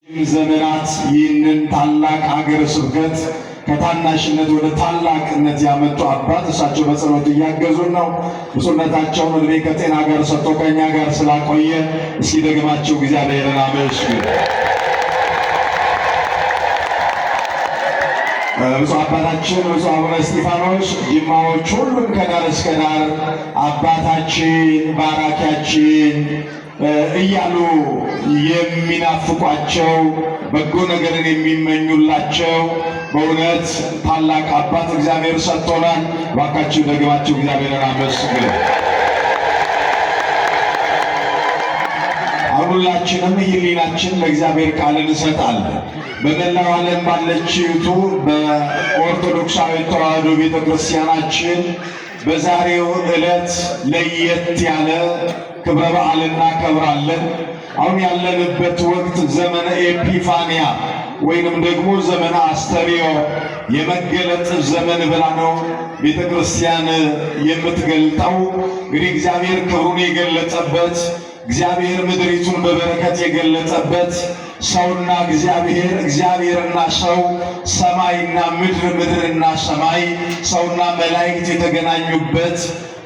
ዘመናት ይህንን ታላቅ ሀገረ ስብከት ከታናሽነት ወደ ታላቅነት ያመጡ አባት እሳቸው በጸሎት እያገዙን ነው። ብፁዕነታቸውን ዕድሜ ከጤና ጋር ሰጥቶ ከእኛ ጋር ስላቆየ እስኪ ደግማቸው እግዚአብሔርን አመስግኑ። ብፁዕ አባታችን ብፁዕ አቡነ እስጢፋኖስ ጅማዎች ሁሉም ከዳር እስከ ዳር አባታችን ባራኪያችን እያሉ የሚናፍቋቸው በጎ ነገርን የሚመኙላቸው በእውነት ታላቅ አባት እግዚአብሔር ሰጥቶናል። እባካችሁ ደግማችሁ እግዚአብሔርን አመስግኑ። ሁላችንም ሕሊናችን ለእግዚአብሔር ቃል እንሰጣለን። በመላው ዓለም ባለችቱ በኦርቶዶክሳዊ ተዋሕዶ ቤተክርስቲያናችን በዛሬው ዕለት ለየት ያለ ክብረ በዓል እናከብራለን። አሁን ያለንበት ወቅት ዘመነ ኤጲፋንያ ወይንም ደግሞ ዘመነ አስተርእዮ የመገለጥ ዘመን ብላ ነው ቤተክርስቲያን የምትገልጠው። እንግዲህ እግዚአብሔር ክብሩን የገለጸበት እግዚአብሔር ምድሪቱን በበረከት የገለጸበት ሰውና እግዚአብሔር እግዚአብሔርና ሰው ሰማይና ምድር ምድርና ሰማይ ሰውና መላእክት የተገናኙበት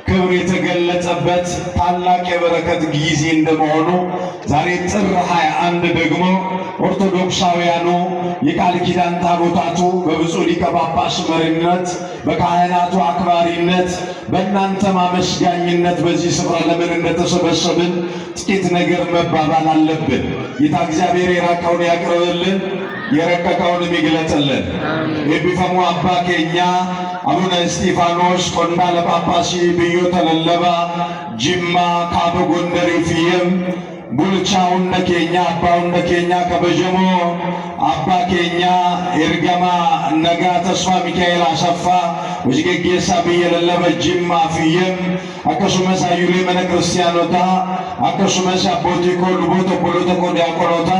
ክብር የተገለጸበት ታላቅ የበረከት ጊዜ እንደመሆኑ ዛሬ ጥር 21 ደግሞ ኦርቶዶክሳውያኑ የቃል ኪዳን ታቦታቱ በብፁዕ ሊቀ ጳጳስ መሪነት በካህናቱ አክባሪነት በእናንተ ማመስጋኝነት በዚህ ስፍራ ለምን እንደተሰበሰብን ጥቂት ነገር መባባል አለብን። ጌታ እግዚአብሔር የራቀውን ያቅርብልን፣ የረቀቀውን ይግለጥልን። ኤጲፋሙ አባ ኬኛ አቡነ እስጢፋኖስ ቆንዳለ ጳጳሲ ብዮ ተለለባ ጅማ ካበ ጎንደር ፊየም ቡልቻውነ ኬኛ አባውነ ኬኛ ከበጀሞ አባ ኬኛ ኤርገማ ነጋ ተስፋ ሚካኤል አሰፋ ወጅጌጌሳ ብየ ለለበ ጅማ ፊየም አከሱመስ አዩሌ መነ ክርስቲያኖታ አከሱመስ አቦቲ ኮ ሉቦቶ ፖሎቶ ኮ ዲያቆኖታ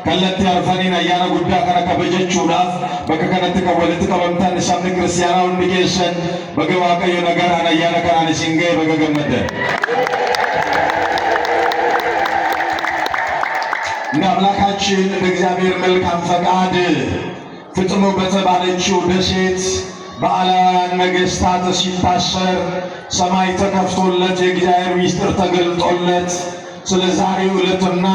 ከለቲ አርፈኒን አያና ጉዳ ከነ ከበጀቹዳፍ በከ ከነቲ ከወልቲ ቀበምታን ሰምኒ ክርስቲያናው እንዲጌሰን በገዋቀዮ ነገር አያና ከናን ሲንገይ በገገመደ እንደ አምላካችን እንደ እግዚአብሔር መልካም ፈቃድ ፍጥሞ በተባለችው ደሴት በዓላውያን ነገሥታት ሲታሰር ሰማይ ተከፍቶለት የእግዚአብሔር ምስጢር ተገልጦለት ስለ ዛሬው ዕለትና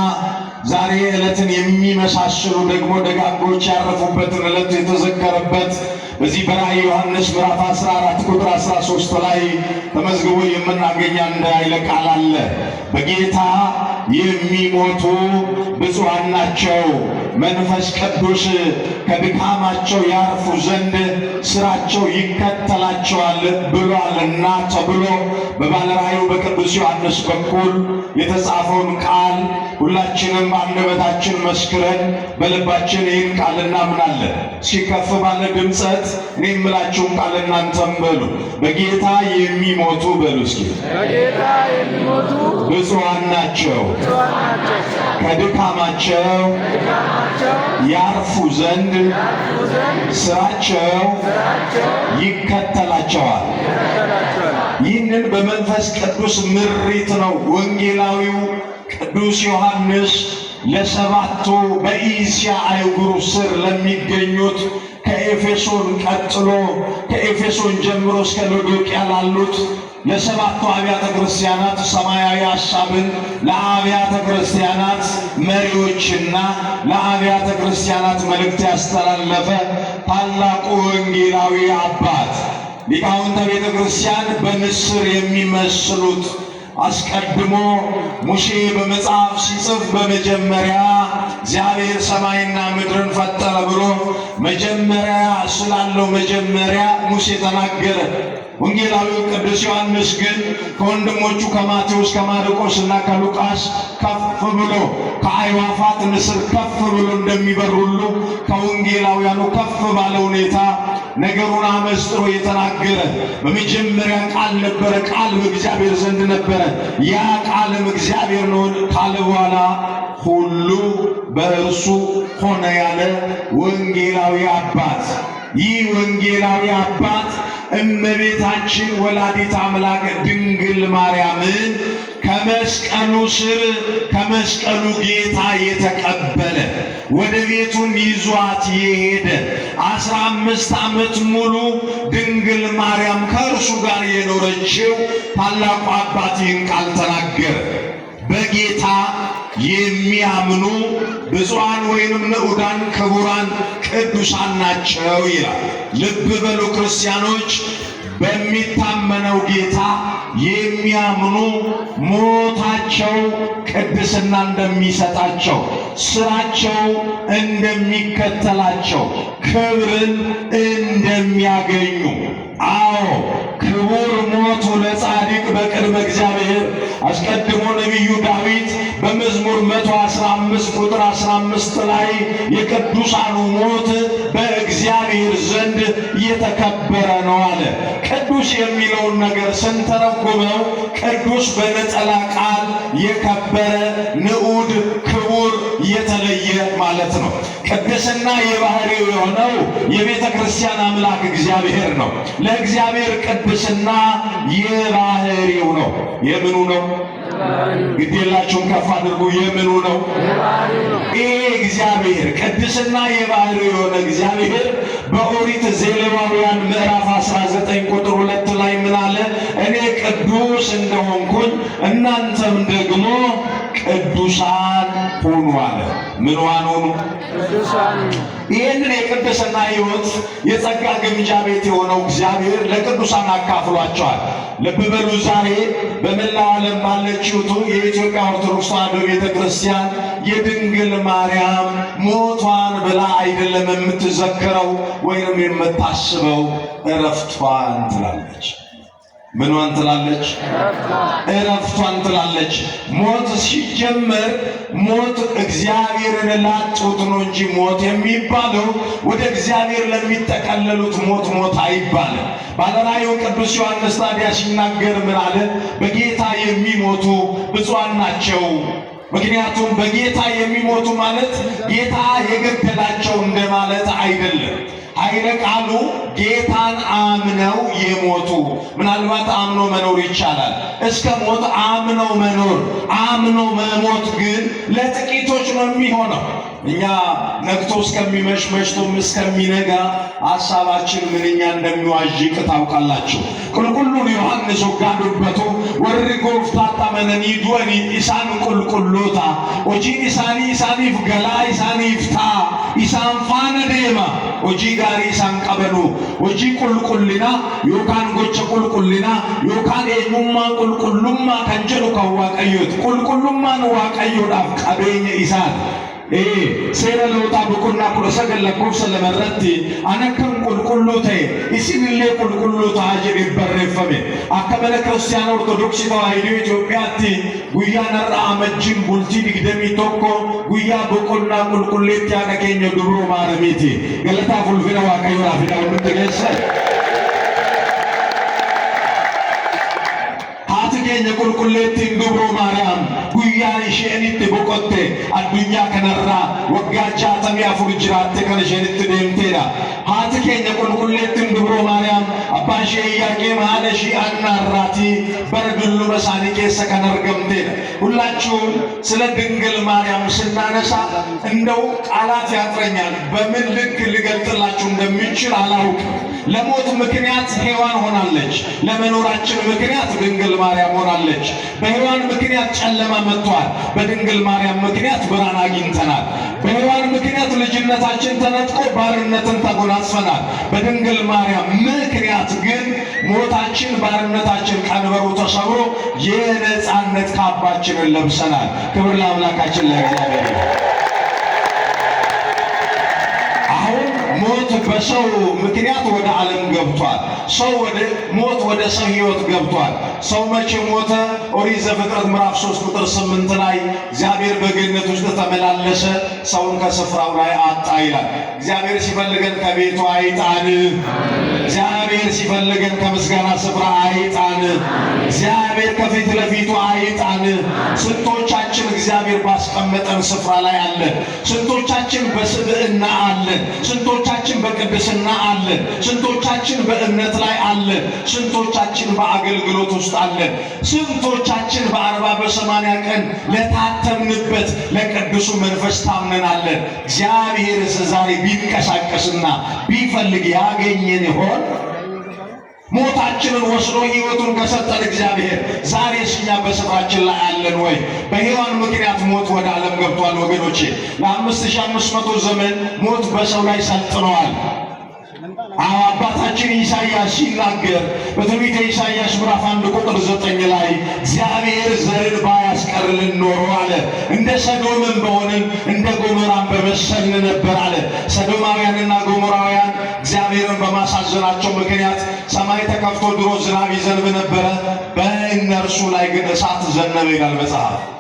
ዛሬ ዕለትን የሚመሳሰሉ ደግሞ ደጋጎች ያረፉበትን ዕለት የተዘከረበት በዚህ በራእየ ዮሐንስ ምዕራፍ 14 ቁጥር 13 ላይ ተመዝግቦ የምናገኘው አንድ ኃይለ ቃል አለ። በጌታ የሚሞቱ ብፁዓን ናቸው፣ መንፈስ ቅዱስ ከድካማቸው ያርፉ ዘንድ ስራቸው ይከተላቸዋል ብሏልና ተብሎ በባለራእዩ በቅዱስ ዮሐንስ በኩል የተጻፈውን ቃል ሁላችንም በአንደበታችን መስክረን በልባችን ይህን ቃል እናምናለን። ሲከፍ ባለ ድምፀት እኔ የምላችሁን ቃል እናንተም በሉ። በጌታ የሚሞቱ በሉ እስኪ በጌታ የሚሞቱ ብፁዓን ናቸው፣ ከድካማቸው ያርፉ ዘንድ ስራቸው ይከተላቸዋል። ይህንን በመንፈስ ቅዱስ ምሪት ነው ወንጌላዊው ቅዱስ ዮሐንስ ለሰባቱ በእስያ አህጉር ስር ለሚገኙት ከኤፌሶን ቀጥሎ ከኤፌሶን ጀምሮ እስከ ሎዶቅያ ላሉት ለሰባቱ አብያተ ክርስቲያናት ሰማያዊ ሐሳብን ለአብያተ ክርስቲያናት መሪዎችና ለአብያተ ክርስቲያናት መልእክት ያስተላለፈ ታላቁ ወንጌላዊ አባት ሊቃውንተ ቤተ ክርስቲያን በንስር የሚመስሉት አስቀድሞ ሙሴ በመጽሐፍ ሲጽፍ በመጀመሪያ እግዚአብሔር ሰማይና ምድርን ፈጠረ ብሎ መጀመሪያ ስላለው መጀመሪያ ሙሴ ተናገረ። ወንጌላዊው ቅዱስ ዮሐንስ ግን ከወንድሞቹ ከማቴዎስ ከማርቆስና ከሉቃስ ከፍ ብሎ ከአዕዋፋት ንስር ከፍ ብሎ እንደሚበር ሁሉ ከወንጌላውያኑ ከፍ ባለ ሁኔታ ነገሩን አመስጥሮ የተናገረ በመጀመሪያ ቃል ነበረ፣ ቃል በእግዚአብሔር ዘንድ ነበረ፣ ያ ቃልም እግዚአብሔር ነው ካለ በኋላ ሁሉ በእርሱ ሆነ ያለ ወንጌላዊ አባት። ይህ ወንጌላዊ አባት እመቤታችን ወላዲት አምላክ ድንግል ማርያምን ከመስቀሉ ስር ከመስቀሉ ጌታ የተቀበለ ወደ ቤቱም ይዟት የሄደ 15 ዓመት ሙሉ ድንግል ማርያም ከእርሱ ጋር የኖረችው ታላቁ አባት ይህን ቃል ተናገረ። በጌታ የሚያምኑ ብፁዓን ወይንም ንዑዳን ክቡራን ቅዱሳን ናቸው ይላል። ልብ በሉ ክርስቲያኖች፣ በሚታመነው ጌታ የሚያምኑ ሞታቸው ቅድስና እንደሚሰጣቸው፣ ስራቸው እንደሚከተላቸው፣ ክብርን እንደሚያገኙ። አዎ ክቡር ሞቱ ለጻድቅ በቅድመ እግዚአብሔር። አስቀድሞ ነቢዩ ዳዊት በመዝሙር 115 ቁጥር 15 ላይ የቅዱሳኑ ሞት በእግዚአብሔር ዘንድ የተከበረ ነው አለ። ቅዱስ የሚለውን ነገር ስንተረጉመው ቅዱስ በነጠላ ቃል የከበረ፣ ንዑድ፣ ክቡር፣ የተለየ ማለት ነው። ቅድስና የባህሪው የሆነው የቤተ ክርስቲያን አምላክ እግዚአብሔር ነው። ለእግዚአብሔር ቅድስና የባህሪው ነው። የምኑ ነው? ግዴላችሁም ከፍ አድርጉ። የምኑ ነው? ይሄ እግዚአብሔር ቅድስና የባህሪው የሆነ እግዚአብሔር በኦሪት ዘሌዋውያን ምዕራፍ 19 ቁጥር 2 ላይ ምን አለ? እኔ ቅዱስ እንደሆንኩኝ እናንተም ደግሞ ቅዱሳን ሁኑ አለ። ምንዋን ሁኑ? ቅዱሳን። ይህንን የቅድስና ሕይወት የጸጋ ግምጃ ቤት የሆነው እግዚአብሔር ለቅዱሳን አካፍሏቸዋል። ልብ በሉ። ዛሬ በመላው ዓለም ባለችውቱ የኢትዮጵያ ኦርቶዶክስ ተዋሕዶ ቤተ ክርስቲያን የድንግል ማርያም ሞቷን ብላ አይደለም የምትዘክረው ወይም የምታስበው፣ እረፍቷን ትላለች። ምኗን ትላለች? እረፍቷን ትላለች። ሞት ሲጀመር ሞት እግዚአብሔርን ላጡት ነው እንጂ ሞት የሚባለው ወደ እግዚአብሔር ለሚጠቀለሉት ሞት አይባልም። ባለራእዩ ቅዱስ ዮሐንስ ታዲያ ሲናገር ምን አለ? በጌታ የሚሞቱ ብፁዓን ናቸው። ምክንያቱም በጌታ የሚሞቱ ማለት ጌታ የገደላቸው እንደማለት አይደለም። ኃይለ ቃሉ ጌታን አምነው የሞቱ። ምናልባት አምኖ መኖር ይቻላል፣ እስከ ሞት አምነው መኖር። አምኖ መሞት ግን ለጥቂቶች ነው የሚሆነው። እኛ ነግቶ እስከሚመሽ መሽቶም እስከሚነጋ ሐሳባችን ምንኛ እንደሚዋዥቅ ታውቃላችሁ። ቁልቁሉን ዮሐንስ ወጋዱበቱ ወሪ ጎፍታታ መነኒ ዱወኒ ኢሳን ቁልቁሎታ ሆጂን ኢሳኒ ኢሳኒፍ ገላ ኢሳኒፍታ ኢሳን ፋነ ዴማ ሆጂ ጋሪ ኢሳን ቀበሉ ሆጂ ቁልቁልና ዮካን ጎቸ ቁልቁልና ዮካን ኤኙማ ቁልቁሉማ ከንጀሉ ከዋቀዮት ቁልቁሉማን ዋቀዮዳፍ ቀቤኘ ኢሳን seera lootaa boqonnaa 19 lakkoofsa 2 irratti ani akkam qulqulluu ta'e isinillee qulqulluu ta'aa jedhee barreeffame. Akka mana kiristaanaa ortodoksii tawaahidoo Itoophiyaatti guyyaan har'a amajjiin bultii 21 guyyaa boqonnaa qulqulleetti haadha keenya dubroo Maaramiiti. Galataa ulfina Waaqayyoodhaaf hidha walitti geesse. Haati keenya qulqulleettiin dubroo Maariyaam guyyaan isheen itti boqotte addunyaa kanarraa waggaa 64 jiraatte kan isheen itti deemteedha. Haati keenya qulqulleettiin dubroo Maariyaam abbaan ishee Iyyaaqeem haadha ishee Annaarraatii bara dulluma isaanii keessa kan argamteedha. ሁላችሁም ስለ ድንግል ማርያም ስናነሳ እንደው ቃላት ያጥረኛል። በምን ልክ ልገልጥላችሁ እንደሚችል አላውቅም። ለሞት ምክንያት ሔዋን ሆናለች። ለመኖራችን ምክንያት ድንግል ማርያም ሆናለች። በሔዋን ምክንያት ጨለማ መጥቷል። በድንግል ማርያም ምክንያት ብርሃን አግኝተናል። በሔዋን ምክንያት ልጅነታችን ተነጥቆ ባርነትን ተጎናጽፈናል። በድንግል ማርያም ምክንያት ግን ሞታችን፣ ባርነታችን ቀንበሩ ተሰብሮ የነጻነት ካባችንን ለብሰናል። ክብር ለአምላካችን ለእግዚአብሔር። ሞት በሰው ምክንያት ወደ ዓለም ገብቷል። ሞት ወደ ሰው ሕይወት ገብቷል። ሰው መቼ ሞተ? ኦሪት ዘፍጥረት ምዕራፍ 3 ቁጥር 8 ላይ እግዚአብሔር በገነት ውስጥ ተመላለሰ፣ ሰውን ከስፍራው ላይ አጣ ይላል። እግዚአብሔር ሲፈልገን ከቤቱ አይጣን። እግዚአብሔር ሲፈልገን ከምስጋና ስፍራ አይጣን። እግዚአብሔር ከፊት ለፊቱ አይጣን። ስንቶቻችን እግዚአብሔር እግዚአብሔር ባስቀመጠን ስፍራ ላይ አለን? ስንቶቻችን በስብዕና አለን? ስንቶቻችን በቅድስና አለን? ስንቶቻችን በእምነት ላይ አለን? ስንቶቻችን በአገልግሎት ውስጥ አለን? ስንቶቻችን በ40 በ80 ቀን ለታተምንበት ለቅዱሱ መንፈስ ታምነናለን? እግዚአብሔር ዛሬ ቢንቀሳቀስና ቢፈልግ ያገኘን ይሆን? ሞታችንን ወስዶ ሕይወቱን ከሰጠን እግዚአብሔር ዛሬስ እኛ በስፍራችን ላይ አለን ወይ? በሔዋን ምክንያት ሞት ወደ ዓለም ገብቷል ወገኖቼ። ለ5500 ዘመን ሞት በሰው ላይ ሰልጥነዋል። አባታችን ኢሳይያስ ሲናገር በትንቢተ ኢሳይያስ ምዕራፍ 1 ቁጥር 9 ላይ እግዚአብሔር ዘርን ባያስቀርልን ኖሮ አለ እንደ ሰዶምም በሆንን እንደ ጎሞራም በመሰልን ነበር አለ። ሰዶማውያንና ጎሞራውያን እግዚአብሔርን በማሳዘናቸው ምክንያት ሰማይ ተከፍቶ ድሮ ዝናብ ይዘንብ ነበረ፣ በእነርሱ ላይ ግን እሳት ዘነበ ይላል መጽሐፍ።